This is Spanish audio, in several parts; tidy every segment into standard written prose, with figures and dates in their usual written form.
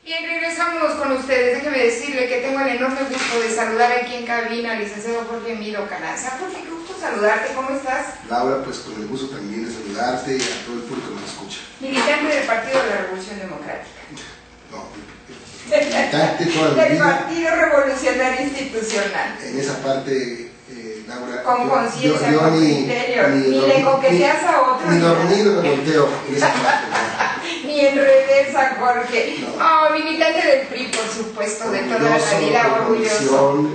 Bien, regresamos con ustedes. Déjeme decirle que tengo el enorme gusto de saludar aquí en cabina al licenciado Jorge Emilio Carranza. Jorge, qué gusto saludarte. ¿Cómo estás? Laura, pues con el gusto también de saludarte y a todo el público que nos escucha. Militante del Partido de la Revolución Democrática. No, militante toda mi del vida. Partido Revolucionario Institucional. En esa parte, Laura, con conciencia, yo con ni criterio, ni le coqueteas a otro. Ni dormido me volteo en esa parte. Ni en reversa, Jorge. No. Oh, militante del PRI, por supuesto, de toda la vida, orgulloso.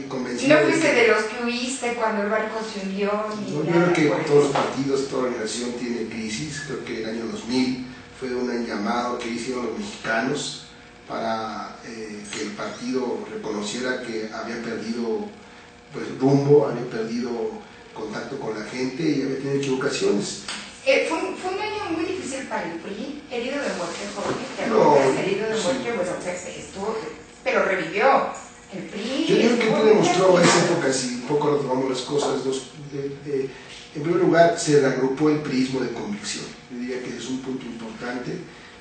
Convencido. ¿No fuiste de los que huiste cuando el barco se hundió? No, yo creo que todos los partidos, toda organización tiene crisis. Creo que el año 2000 fue un llamado que hicieron los mexicanos para que el partido reconociera que había perdido pues, rumbo, había perdido contacto con la gente y había tenido equivocaciones. Fue un año muy difícil para el PRI, herido de muerte, Jorge. ¿Te No, acuerdas? Herido de muerte, sí. bueno, pues estuvo, pero revivió. El PRI. Yo creo que tú demostró esa época, si un poco retomamos las cosas, en primer lugar se reagrupó el priismo de convicción. Yo diría que es un punto importante.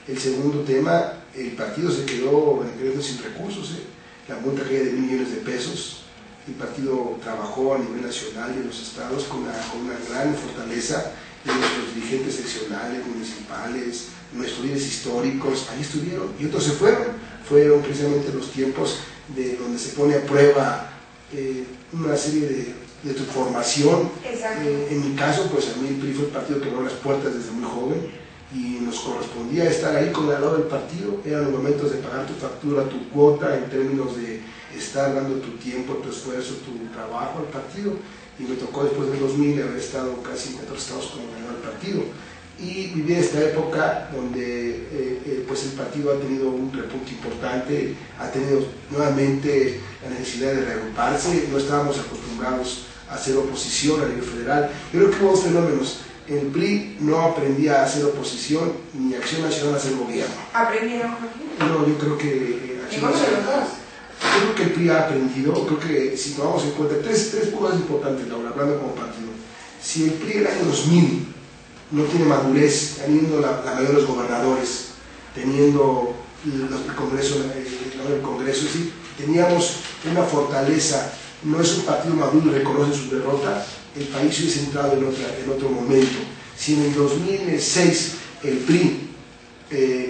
El segundo tema, el partido se quedó sin recursos, la multa caía de 1.000 millones de pesos. El partido trabajó a nivel nacional y en los estados con una gran fortaleza de nuestros dirigentes seccionales, municipales, nuestros líderes históricos, ahí estuvieron y otros se fueron precisamente los tiempos de donde se pone a prueba una serie de tu formación. En mi caso, pues a mí el PRI fue el partido que abrió las puertas desde muy joven y nos correspondía estar ahí con el lado del partido. Eran los momentos de pagar tu factura, tu cuota, en términos de estar dando tu tiempo, tu esfuerzo, tu trabajo al partido. Y me tocó después del 2000 haber estado casi en 14 estados como ganador del partido. Y viví esta época donde pues el partido ha tenido un repunte importante, ha tenido nuevamente la necesidad de reagruparse. No estábamos acostumbrados a hacer oposición a nivel federal. Yo creo que hubo dos fenómenos. El PRI no aprendía a hacer oposición ni Acción Nacional a hacer gobierno. ¿Aprendieron, Jorge? No, yo creo que Acción Nacional. Yo creo que el PRI ha aprendido. Creo que si tomamos en cuenta tres cosas importantes, Laura, hablando como partido. Si el PRI el año 2000 no tiene madurez, teniendo la mayoría de los gobernadores, teniendo el Congreso, es decir, teníamos una fortaleza, no es un partido maduro y reconoce su derrota, el país hubiese entrado en otro momento. Si en el 2006 el PRI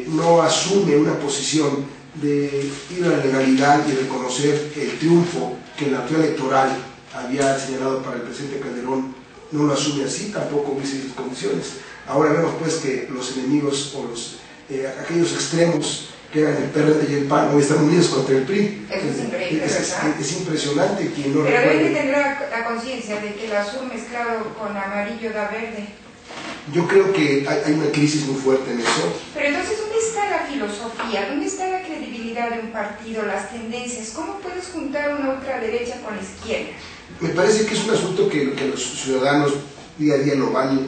no asume una posición de ir a la legalidad y reconocer el triunfo que en la actividad electoral había señalado para el presidente Calderón, no lo asume así, tampoco hubiese las condiciones. Ahora vemos pues que los enemigos o aquellos extremos que eran el PRD y el PAN hoy están unidos contra el PRI. Eso es increíble, ¿verdad? Es impresionante quien no Pero recuerde. deben tener la conciencia de que el azul mezclado con amarillo da verde. Yo creo que hay una crisis muy fuerte en eso. Pero entonces, ¿dónde está la filosofía? ¿Dónde está la credibilidad de un partido, las tendencias? ¿Cómo puedes juntar una ultraderecha con la izquierda? Me parece que es un asunto que los ciudadanos día a día lo van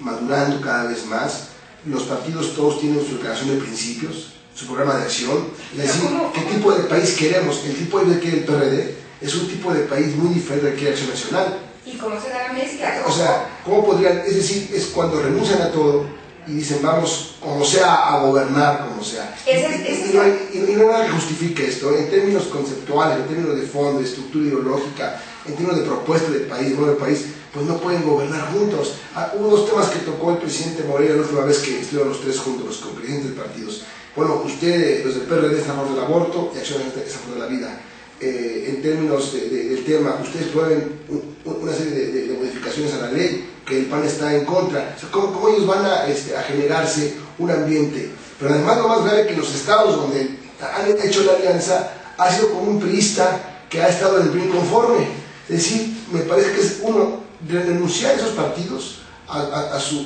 madurando cada vez más. Los partidos todos tienen su declaración de principios, su programa de acción, es decir, qué tipo de país queremos. El tipo de país que quiere el PRD es un tipo de país muy diferente al que quiere Acción Nacional. ¿Y cómo se da la mezcla? O sea, ¿cómo podrían? Es decir, es cuando renuncian a todo y dicen vamos, como sea, a gobernar, como sea. Y no hay nada que justifique esto, en términos conceptuales, en términos de fondo, de estructura ideológica, en términos de propuesta del país, bueno, del país, pues no pueden gobernar juntos. Hubo dos temas que tocó el presidente Moreira la última vez que estuvieron los tres juntos, los presidentes de partidos. Bueno, ustedes, los del PRD, están a favor del aborto y Acción Nacional está a favor de la vida. En términos del tema, ustedes pueden una serie de modificaciones a la ley que el PAN está en contra. O sea, ¿cómo ellos van a generarse un ambiente? Pero además lo más grave que en los estados donde han hecho la alianza ha sido como un priista que ha estado en el PRI inconforme. Es decir, me parece que es uno de renunciar a esos partidos a sus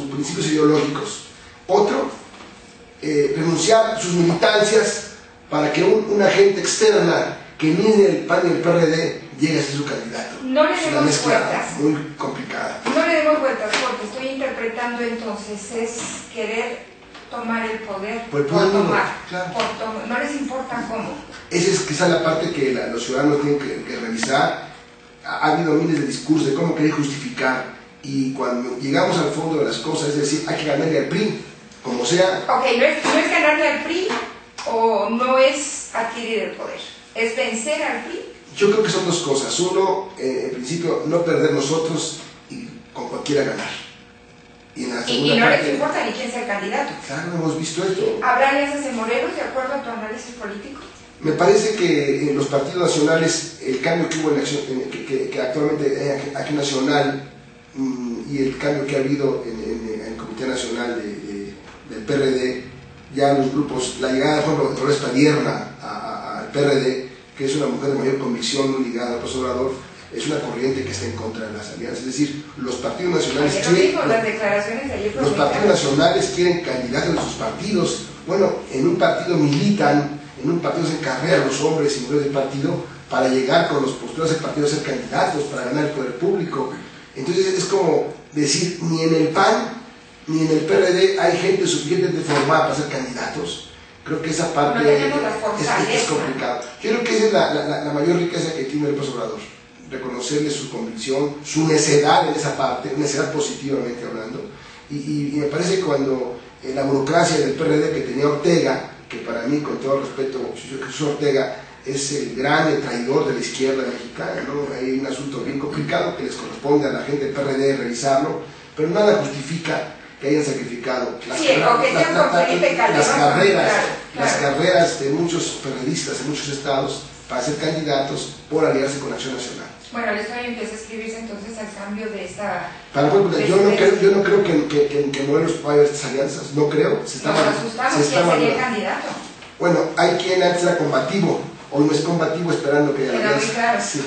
principios ideológicos. Otro, renunciar a sus militancias para que una agente externa que ni el PAN ni el PRD llegue a ser su candidato. No le es una demos mezcla vueltas. muy complicada. No le demos vueltas porque estoy interpretando entonces es querer tomar el poder Por tomar, claro. No les importa cómo. Esa es quizá la parte que los ciudadanos tienen que revisar. Ha habido miles de discursos de cómo querer justificar y cuando llegamos al fondo de las cosas, es decir, hay que ganarle al PRI. como sea. Ok, no es ganarle al PRI o no es adquirir el poder, es vencer al PRI. Yo creo que son dos cosas. Uno, en principio, no perder nosotros y con cualquiera ganar. Y no les importa ni quién sea el candidato. Claro, hemos visto esto. ¿Habrá alianzas en Morelos de acuerdo a tu análisis político? Me parece que en los partidos nacionales, el cambio que hubo en acción, que actualmente hay aquí nacional, y el cambio que ha habido en el Comité Nacional del PRD, ya los grupos, la llegada, por ejemplo, de Dolores Padierna al PRD, que es una mujer de mayor convicción, muy ligada al profesor Obrador, es una corriente que está en contra de las alianzas. Es decir, los partidos nacionales quieren candidatos de sus partidos. Bueno, en un partido militan, en un partido se encarrean los hombres y mujeres del partido para llegar con los postulados del partido a ser candidatos, para ganar el poder público. Entonces es como decir, ni en el PAN ni en el PRD hay gente suficientemente formada para ser candidatos. Creo que esa parte es complicado. Yo creo que esa es la mayor riqueza que tiene el profesor Obrador, reconocerle su convicción, su necedad en esa parte, necedad positivamente hablando, y me parece que cuando la burocracia del PRD que tenía Ortega, que para mí, con todo respeto, Jesús Ortega es el gran traidor de la izquierda mexicana, ¿no? Hay un asunto bien complicado que les corresponde a la gente del PRD revisarlo, pero nada justifica que hayan sacrificado las carreras de muchos periodistas en muchos estados para ser candidatos por aliarse con Acción Nacional. Bueno, la historia empieza a escribirse entonces al cambio de esta... Yo no creo que Morelos pueda haber estas alianzas, no creo. Nos asustamos, ¿quién sería el candidato? Bueno, hay quien antes era combativo, hoy no es combativo esperando que haya alianza. Claro. Sí.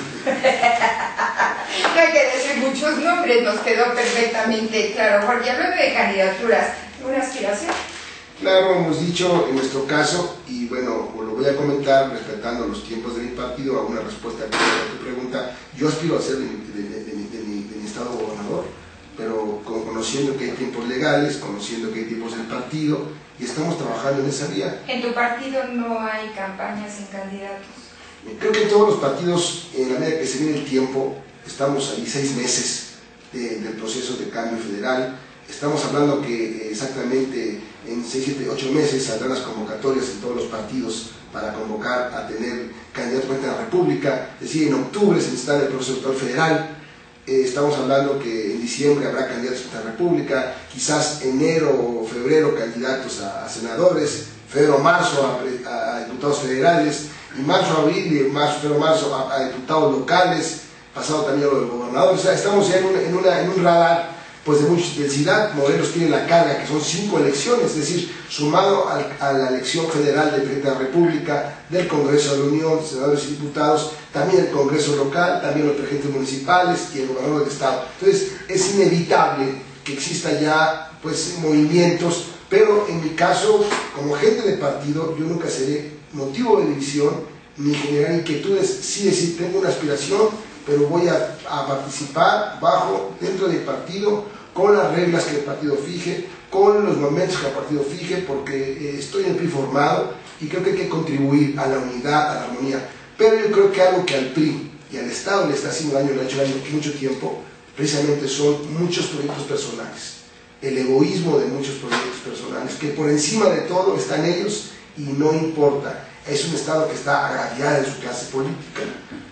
No hay que decir muchos nombres, nos quedó perfectamente claro. Porque hablando de candidaturas, ¿una aspiración? Claro, hemos dicho en nuestro caso, y bueno, lo voy a comentar respetando los tiempos de mi partido, a una respuesta a tu pregunta. Yo aspiro a ser de mi estado gobernador, pero conociendo que hay tiempos legales, conociendo que hay tiempos del partido, y estamos trabajando en esa vía. ¿En tu partido no hay campañas sin candidatos? Creo que en todos los partidos, en la medida que se viene el tiempo, estamos ahí 6 meses del proceso de cambio federal. Estamos hablando que exactamente en 6, 7, 8 meses saldrán las convocatorias en todos los partidos para convocar a tener candidatos a la República. Es decir, en octubre se instala el proceso electoral federal. Estamos hablando que en diciembre habrá candidatos a la República, quizás enero o febrero candidatos a senadores, febrero o marzo a diputados federales, y marzo, abril, y febrero, marzo a diputados locales, pasado también a los gobernadores. O sea, estamos ya en un radar pues de mucha intensidad. Morelos tiene la carga que son 5 elecciones, es decir, sumado a la elección federal del presidente de la República, del Congreso de la Unión, senadores y diputados, también el Congreso local, también los presidentes municipales y el gobernador del estado. Entonces es inevitable que exista ya pues movimientos, pero en mi caso, como gente de partido, yo nunca seré motivo de división ni generar inquietudes. Sí decir, tengo una aspiración, pero voy a participar dentro del partido, con las reglas que el partido fije, con los momentos que el partido fije, porque estoy en el PRI formado y creo que hay que contribuir a la unidad, a la armonía. Pero yo creo que algo que al PRI y al Estado le está haciendo daño, le ha hecho daño mucho tiempo, precisamente son muchos proyectos personales, el egoísmo de muchos proyectos personales, que por encima de todo están ellos y no importa. Es un Estado que está agraviado en su clase política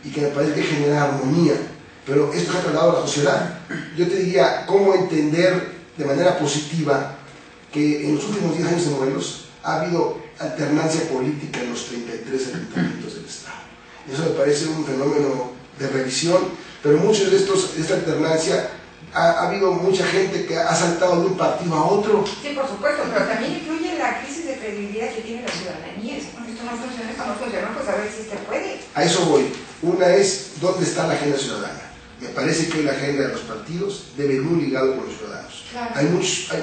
y que me parece que genera armonía, pero esto se ha trasladado a la sociedad. Yo te diría cómo entender de manera positiva que en los últimos 10 años de Morelos ha habido alternancia política en los 33 ayuntamientos del Estado. Eso me parece un fenómeno de revisión, pero muchos de esta alternancia ha habido mucha gente que ha saltado de un partido a otro. Sí, por supuesto, pero también incluye la crisis de credibilidad que tiene la ciudadanía. Esto no funciona, pues a ver si se puede. A eso voy. Una es, ¿dónde está la agenda ciudadana? Me parece que la agenda de los partidos debe ir muy ligado con los ciudadanos. Claro. Hay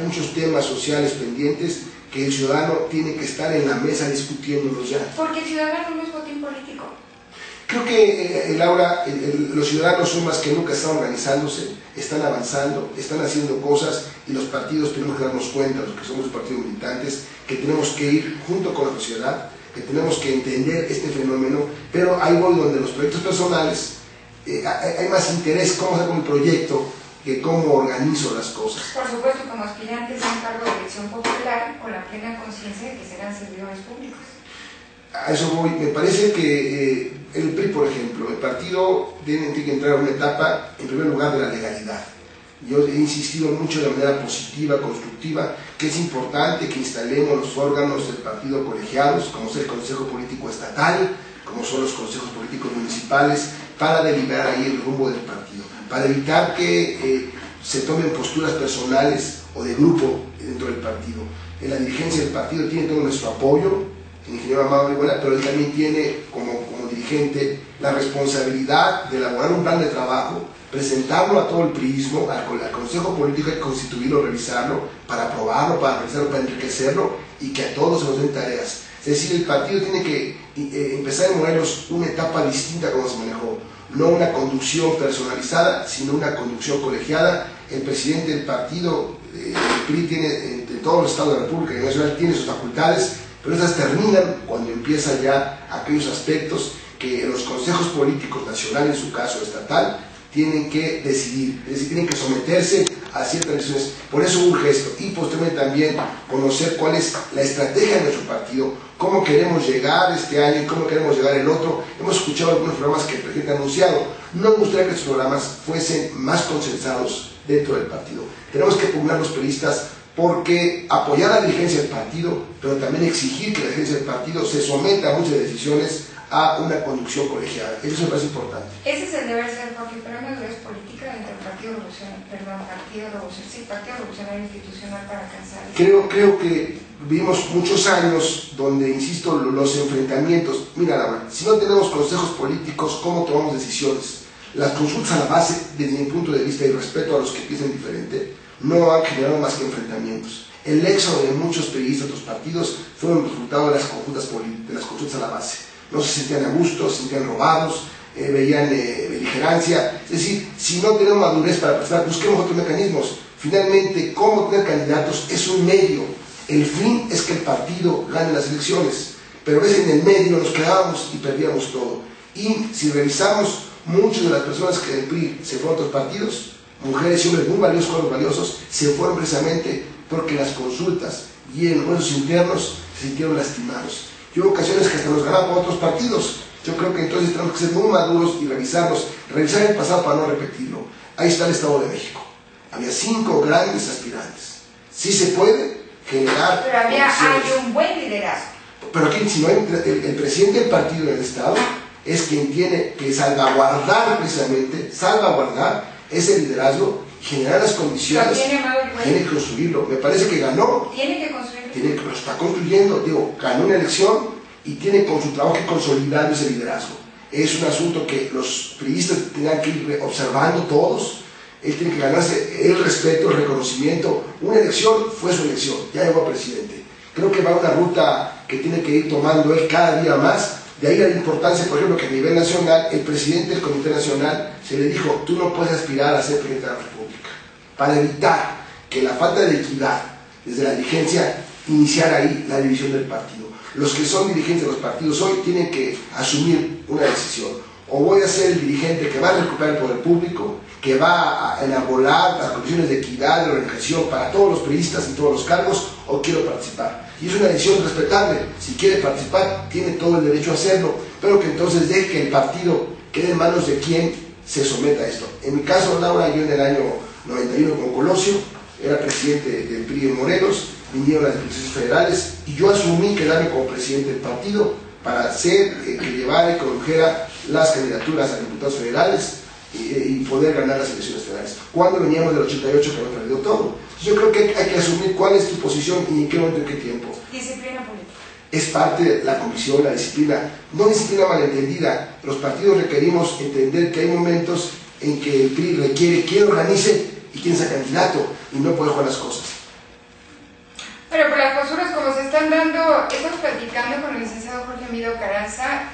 muchos temas sociales pendientes que el ciudadano tiene que estar en la mesa discutiéndolos ya. Porque el ciudadano no es botín político. Creo que, Laura, los ciudadanos son más que nunca, están organizándose, están avanzando, están haciendo cosas, y los partidos tenemos que darnos cuenta, los que somos partidos militantes, que tenemos que ir junto con la sociedad, que tenemos que entender este fenómeno, pero ahí voy donde los proyectos personales, hay más interés, cómo hacer con el proyecto, que cómo organizo las cosas. Por supuesto, como aspirantes a un cargo de elección popular, con la plena conciencia de que serán servidores públicos. A eso voy. Me parece que el PRI, por ejemplo, el partido tiene que entrar a una etapa, en primer lugar, de la legalidad. Yo he insistido mucho de manera positiva, constructiva, que es importante que instalemos los órganos del partido colegiados, como es el Consejo Político Estatal, como son los consejos políticos municipales, para deliberar ahí el rumbo del partido, para evitar que se tomen posturas personales o de grupo dentro del partido. La dirigencia del partido tiene todo nuestro apoyo, el ingeniero Amado Orihuela, pero él también tiene como dirigente la responsabilidad de elaborar un plan de trabajo, presentarlo a todo el priismo, al Consejo Político, hay que constituirlo, revisarlo, para aprobarlo, para revisarlo, para enriquecerlo y que a todos se nos den tareas. Es decir, el partido tiene que empezar en Morelos una etapa distinta como se manejó, no una conducción personalizada, sino una conducción colegiada. El presidente del partido, el PRI, tiene en todos los estados de la República y nacional, tiene sus facultades, pero esas terminan cuando empiezan ya aquellos aspectos que los consejos políticos nacionales, en su caso estatal, tienen que decidir, es decir, tienen que someterse a ciertas decisiones. Por eso urge esto, y posteriormente también conocer cuál es la estrategia de nuestro partido, cómo queremos llegar este año y cómo queremos llegar el otro. Hemos escuchado algunos programas que el presidente ha anunciado. No me gustaría que estos programas fuesen más consensados dentro del partido. Tenemos que pugnar los periodistas porque apoyar a la dirigencia del partido, pero también exigir que la dirigencia del partido se someta a muchas decisiones a una conducción colegiada. Eso me parece importante. Ese es el deber ser, porque el problema es política entre el Partido Revolucionario Institucional para alcanzar. Creo que vivimos muchos años donde, insisto, los enfrentamientos. Mira, Laura, si no tenemos consejos políticos, ¿cómo tomamos decisiones? Las consultas a la base, desde mi punto de vista y respeto a los que piensan diferente, no han generado más que enfrentamientos. El éxodo de muchos periodistas de otros partidos fue un resultado de las consultas a la base. No se sentían a gusto, se sentían robados, veían beligerancia. Es decir, si no tenemos madurez para participar, busquemos otros mecanismos. Finalmente, cómo tener candidatos es un medio. El fin es que el partido gane las elecciones, pero a veces en el medio nos quedábamos y perdíamos todo. Y si revisamos, muchas de las personas que del PRI se fueron a otros partidos, mujeres y hombres muy valiosos, jóvenes valiosos, se fueron precisamente porque las consultas y en los procesos internos se sintieron lastimados. Y hubo ocasiones que hasta nos ganaban otros partidos. Yo creo que entonces tenemos que ser muy maduros y revisar el pasado para no repetirlo. Ahí está el Estado de México. Había 5 grandes aspirantes. Sí se puede generar. Pero hay un buen liderazgo. Pero aquí, si no hay, el presidente del partido en el Estado es quien tiene que salvaguardar precisamente, ese liderazgo, generar las condiciones, tiene que construirlo. Me parece que ganó. Tiene que construirlo. Lo está construyendo, ganó una elección y tiene con su trabajo que consolidar ese liderazgo. Es un asunto que los periodistas tendrán que ir observando todos. Él tiene que ganarse el respeto, el reconocimiento. Una elección fue su elección, ya llegó a presidente. Creo que va a una ruta que tiene que ir tomando él cada día más. De ahí la importancia, por ejemplo, que a nivel nacional, el presidente del Comité Nacional se le dijo: tú no puedes aspirar a ser presidente de la República, para evitar que la falta de equidad desde la dirigencia iniciar ahí la división del partido. Los que son dirigentes de los partidos hoy tienen que asumir una decisión: o voy a ser el dirigente que va a recuperar el poder público, que va a enarbolar las condiciones de equidad, de organización para todos los periodistas y todos los cargos, o quiero participar. Y es una decisión respetable. Si quiere participar, tiene todo el derecho a hacerlo, pero que entonces deje que el partido quede en manos de quien se someta a esto. En mi caso, Laura, yo en el año 91 con Colosio, era presidente del PRI en Morelos, vinieron las elecciones federales y yo asumí quedarme como presidente del partido para hacer que llevara y condujera las candidaturas a diputados federales y poder ganar las elecciones federales. Cuando veníamos del 88 que había perdido todo. Yo creo que hay que asumir cuál es tu posición y en qué momento, en qué tiempo. Disciplina política. Es parte de la comisión, la disciplina. No disciplina malentendida. Los partidos requerimos entender que hay momentos en que el PRI requiere quién organice y quién sea candidato y no puede jugar las cosas. Pero por las posturas como se están dando, estamos platicando con el licenciado Jorge Mido Carranza,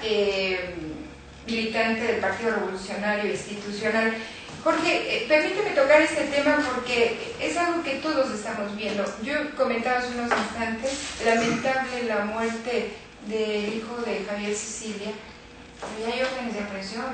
militante del Partido Revolucionario Institucional. Jorge, permíteme tocar este tema porque es algo que todos estamos viendo. Yo comentaba hace unos instantes, lamentable la muerte del hijo de Javier Sicilia. Había órdenes de aprehensión.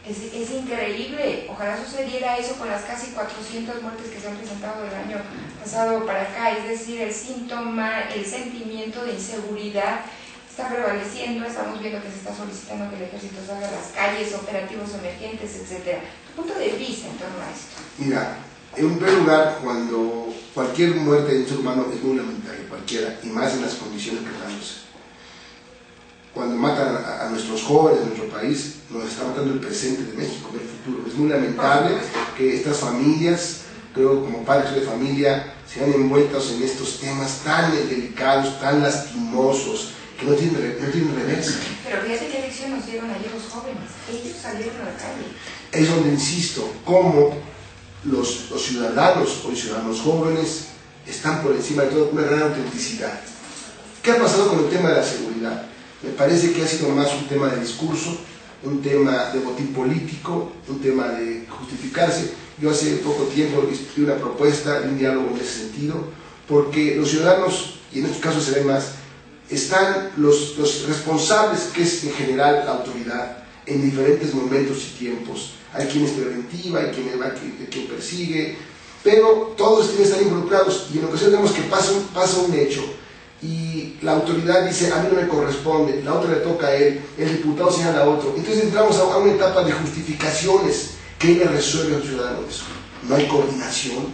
Es increíble. Ojalá sucediera eso con las casi 400 muertes que se han presentado del año pasado para acá. Es decir, el síntoma, el sentimiento de inseguridad está prevaleciendo. Estamos viendo que se está solicitando que el ejército salga a las calles, operativos emergentes, etc. ¿Tu punto de vista en torno a esto? Mira, en primer lugar, cuando cualquier muerte de un ser humano es muy lamentable, cualquiera, y más en las condiciones que dándose. Cuando matan a nuestros jóvenes de nuestro país, nos está matando el presente de México, del futuro. Es muy lamentable que estas familias, creo como padres de familia, sean envueltos en estos temas tan delicados, tan lastimosos, que no tienen reversa. Pero fíjate qué lección nos dieron ayer los jóvenes. Ellos salieron a la calle. Es donde insisto, cómo los ciudadanos, hoy ciudadanos jóvenes, están por encima de todo con una gran autenticidad. ¿Qué ha pasado con el tema de la seguridad? Me parece que ha sido más un tema de discurso, un tema de botín político, un tema de justificarse. Yo hace poco tiempo discutí una propuesta de un diálogo en ese sentido, porque los ciudadanos, y en estos casos se ve más, están los responsables, que es en general la autoridad, en diferentes momentos y tiempos. Hay quien es preventiva, hay quien persigue, pero todos tienen que estar involucrados, y en ocasiones vemos que pasa un hecho, y la autoridad dice, a mí no me corresponde, la otra le toca a él, el diputado señala a otro. Entonces entramos a una etapa de justificaciones. ¿Qué le resuelve al ciudadano eso? No hay coordinación,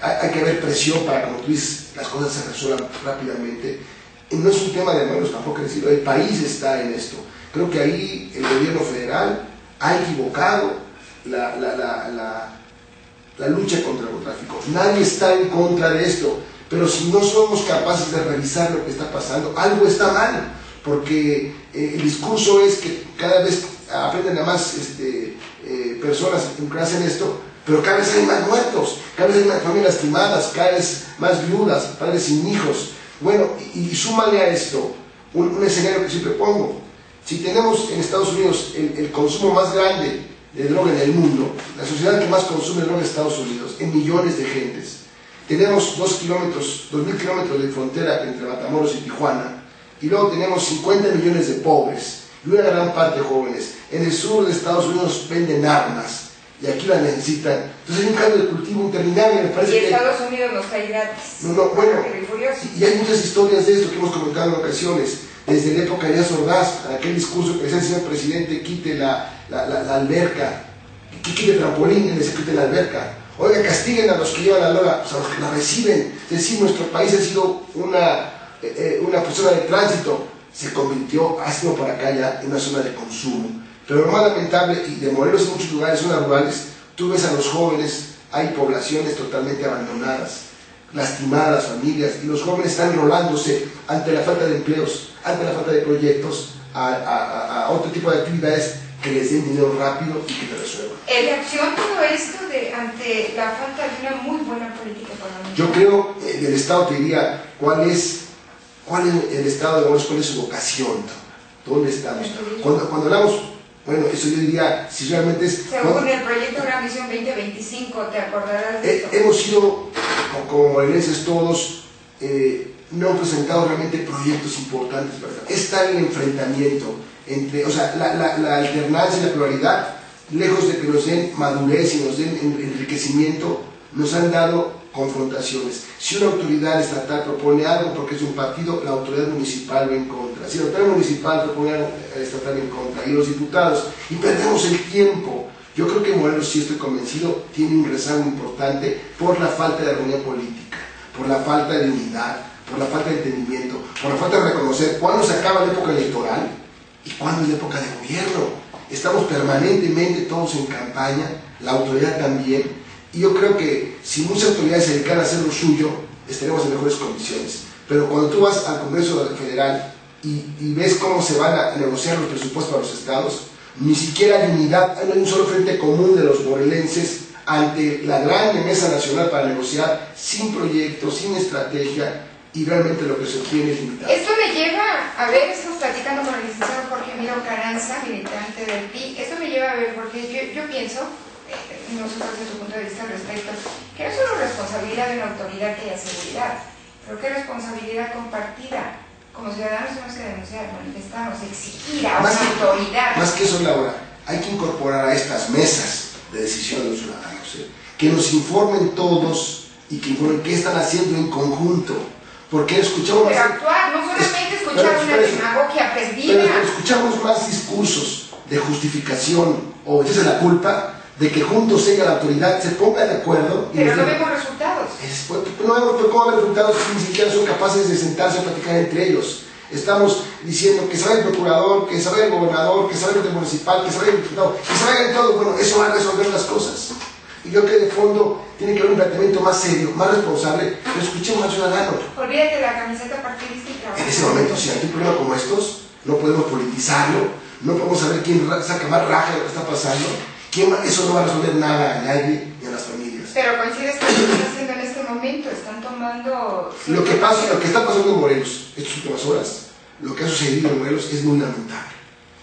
hay que haber presión para, como tú dices, las cosas se resuelvan rápidamente. Y no es un tema de manos tampoco decirlo, el país está en esto. Creo que ahí el gobierno federal ha equivocado la lucha contra el tráfico. Nadie está en contra de esto. Pero si no somos capaces de revisar lo que está pasando, algo está mal, porque el discurso es que cada vez aprenden a más personas que hacen esto, pero cada vez hay más muertos, cada vez hay más familias lastimadas, cada vez más viudas, padres sin hijos. Bueno, y súmale a esto un escenario que siempre pongo. Si tenemos en Estados Unidos el consumo más grande de droga en el mundo, la sociedad que más consume droga en Estados Unidos, en millones de gentes, tenemos 2.000 kilómetros de frontera entre Matamoros y Tijuana, y luego tenemos 50 millones de pobres y una gran parte de jóvenes. En el sur de Estados Unidos venden armas y aquí las necesitan. Entonces hay un cambio de cultivo interminable. Me parece y Estados Unidos nos cae gratis. Bueno, y hay muchas historias de esto que hemos comentado en ocasiones. Desde la época de Díaz Ordaz, aquel discurso que decía el señor presidente, quite la alberca, quite el trampolín y les quite la alberca. Oiga, castiguen a los que llevan la droga, pues a los que la reciben. Es decir, nuestro país ha sido una zona de tránsito, se convirtió, ha sido para acá ya, en una zona de consumo. Pero lo más lamentable, y de Morelos en muchos lugares, zonas rurales, tú ves a los jóvenes, hay poblaciones totalmente abandonadas, lastimadas, familias, y los jóvenes están enrolándose ante la falta de empleos, ante la falta de proyectos, a otro tipo de actividades que les den dinero rápido y que te resuelvan. ¿En reacción todo esto ante la falta de una muy buena política económica? Yo creo, del Estado te diría, ¿cuál es el Estado de Morelos? ¿Cuál es su vocación? ¿Dónde estamos? Cuando hablamos, bueno, eso yo diría, si realmente es... Según el proyecto Gran Visión 2025, ¿te acordarás de esto? Hemos sido, como morelenses todos, no hemos presentado realmente proyectos importantes, ¿verdad? Está el enfrentamiento entre, o sea, la alternancia y la pluralidad, lejos de que nos den madurez y nos den enriquecimiento, nos han dado confrontaciones. Si una autoridad estatal propone algo porque es un partido, la autoridad municipal va en contra. Si la autoridad municipal propone algo, la estatal en contra. Y los diputados, y perdemos el tiempo. Yo creo que Morelos, sí estoy convencido, tiene un rezago importante por la falta de armonía política, por la falta de unidad, por la falta de entendimiento, por la falta de reconocer cuándo se acaba la época electoral y cuándo es la época de gobierno. Estamos permanentemente todos en campaña, la autoridad también, y yo creo que si muchas autoridades se dedican a hacer lo suyo, estaremos en mejores condiciones. Pero cuando tú vas al Congreso Federal y ves cómo se van a negociar los presupuestos para los estados, ni siquiera hay unidad, no hay un solo frente común de los morelenses ante la gran mesa nacional para negociar, sin proyecto, sin estrategia, y realmente lo que se obtiene es limitado. Esto me lleva a ver, estamos platicando con el licenciado Jorge Emilio Carranza, militante del PRI, esto me lleva a ver, porque yo pienso, no sé cuál es tu punto de vista al respecto, que no es solo responsabilidad de una autoridad que haya seguridad, pero que es responsabilidad compartida. Como ciudadanos tenemos que denunciar, manifestarnos, exigir a una autoridad. Más que eso, Laura, hay que incorporar a estas mesas de decisión de los ciudadanos, que nos informen todos y que informen qué están haciendo en conjunto. Porque escuchamos pero actuar, no solamente escuchar una demagogia perdida. Pero escuchamos más discursos de justificación o esa es la culpa de que juntos ella, la autoridad, se ponga de acuerdo. Pero no vemos resultados. No vemos cómo ver resultados si ni siquiera son capaces de sentarse a platicar entre ellos. Estamos diciendo que se vaya el procurador, que se vaya el gobernador, que se vaya el municipal, que se vaya el diputado, que se vaya todo. Bueno, eso va a resolver las cosas. Y yo creo que de fondo tiene que haber un planteamiento más serio, más responsable, pero escuchemos al ciudadano. Olvídate de la camiseta partidística. En ese momento, si hay un problema como estos, no podemos politizarlo, no podemos saber quién saca más raja de lo que está pasando. Eso no va a resolver nada a nadie ni a las familias. Pero coincides con lo que están haciendo en este momento, están tomando... Lo que está pasando en Morelos estas últimas horas, lo que ha sucedido en Morelos es muy lamentable.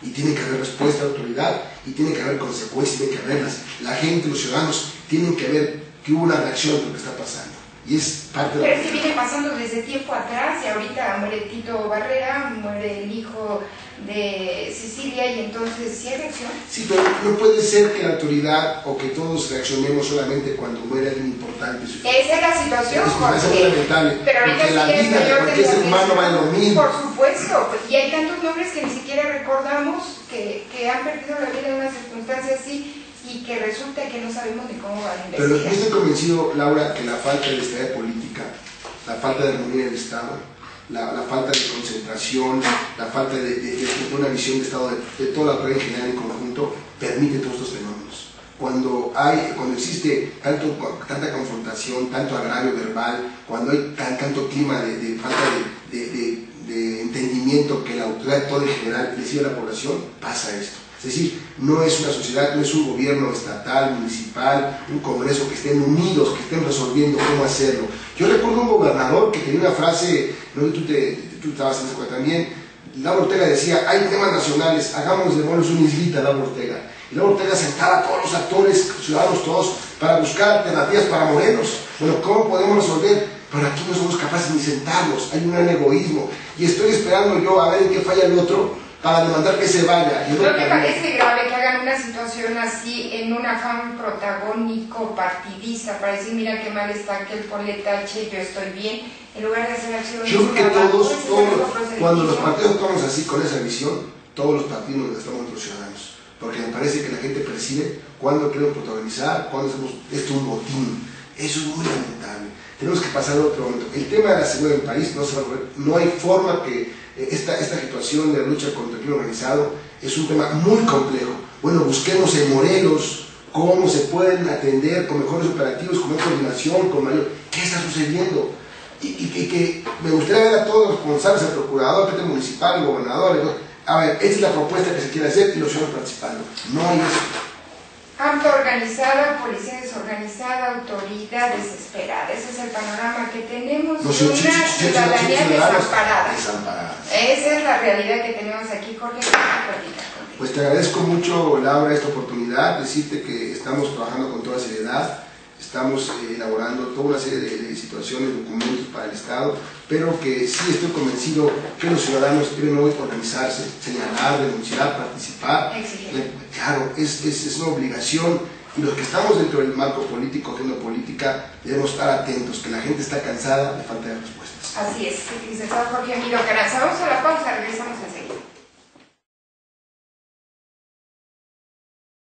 Y tiene que haber respuesta de autoridad, y tiene que haber consecuencias, tiene que haberlas. La gente, los ciudadanos, tienen que ver que hubo una reacción de lo que está pasando. Y es parte de... Pero es que viene pasando desde tiempo atrás, y ahorita muere Tito Barrera, muere el hijo de Cecilia, y entonces ¿sí hay reacción? Sí, pero no puede ser que la autoridad o que todos reaccionemos solamente cuando muere alguien importante. Esa es la situación, Jorge. Es muy lamentable. Pero ahorita porque la vida de cualquier ser humano vale lo mismo. Por supuesto, y hay tantos nombres que ni siquiera recordamos que han perdido la vida en una circunstancia así, y que resulta que no sabemos ni cómo van a investigar. Pero yo estoy convencido, Laura, que la falta de estabilidad política, la falta de armonía del Estado, la falta de concentración, la falta de una visión de Estado de toda la autoridad en general en conjunto, permite todos estos fenómenos. Cuando existe tanta confrontación, tanto agravio verbal, cuando hay tanto clima de falta de entendimiento que la autoridad toda en general recibe a la población, pasa esto. Es decir, no es una sociedad, no es un gobierno estatal, municipal, un congreso que estén unidos, que estén resolviendo cómo hacerlo. Yo recuerdo un gobernador que tenía una frase, no sé si tú estabas en esa también, Laura Ortega decía, hay temas nacionales, hagamos de Morelos una islita, Laura Ortega. Y Laura Ortega sentaba a todos los actores, ciudadanos todos, para buscar alternativas para Morelos. Bueno, ¿cómo podemos resolver? Pero aquí no somos capaces ni sentarnos, hay un gran egoísmo. Y estoy esperando yo a ver en qué falla el otro, para demandar que se vaya. ¿No te parece grave que hagan una situación así en un afán protagónico partidista para decir, mira qué mal está, que el ponle tache, yo estoy bien, en lugar de hacer acciones? Yo creo que todos, cuando los partidos estamos así con esa visión, todos los partidos nos estamos entre los ciudadanos, porque me parece que la gente percibe cuándo queremos protagonizar, cuándo hacemos esto un botín. Eso es muy lamentable. Tenemos que pasar a otro momento. El tema de la seguridad del país no se va a resolver. No hay forma que esta situación de lucha contra el crimen organizado es un tema muy complejo. Bueno, busquemos en Morelos cómo se pueden atender con mejores operativos, con mejor coordinación, con mayor... ¿Qué está sucediendo? Y que me gustaría ver a todos los responsables, el procurador, el municipal, el gobernador. A ver, esta es la propuesta que se quiere hacer y los ciudadanos participando. No hay eso. AMPA organizada, policía desorganizada, autoridad desesperada. Ese es el panorama que tenemos de una ciudadanía desamparada. Esa es la realidad que tenemos aquí, Jorge. Pues te agradezco mucho, Laura, esta oportunidad, decirte que estamos trabajando con toda seriedad, estamos elaborando toda una serie de situaciones, documentos para el Estado, pero que sí estoy convencido que los ciudadanos deben hoy organizarse, señalar, denunciar, participar. Claro, es una obligación, y los que estamos dentro del marco político, haciendo política, debemos estar atentos, que la gente está cansada de falta de respuestas. Así es, licenciado Jorge Emilio Carranza. Vamos a la pausa, regresamos enseguida.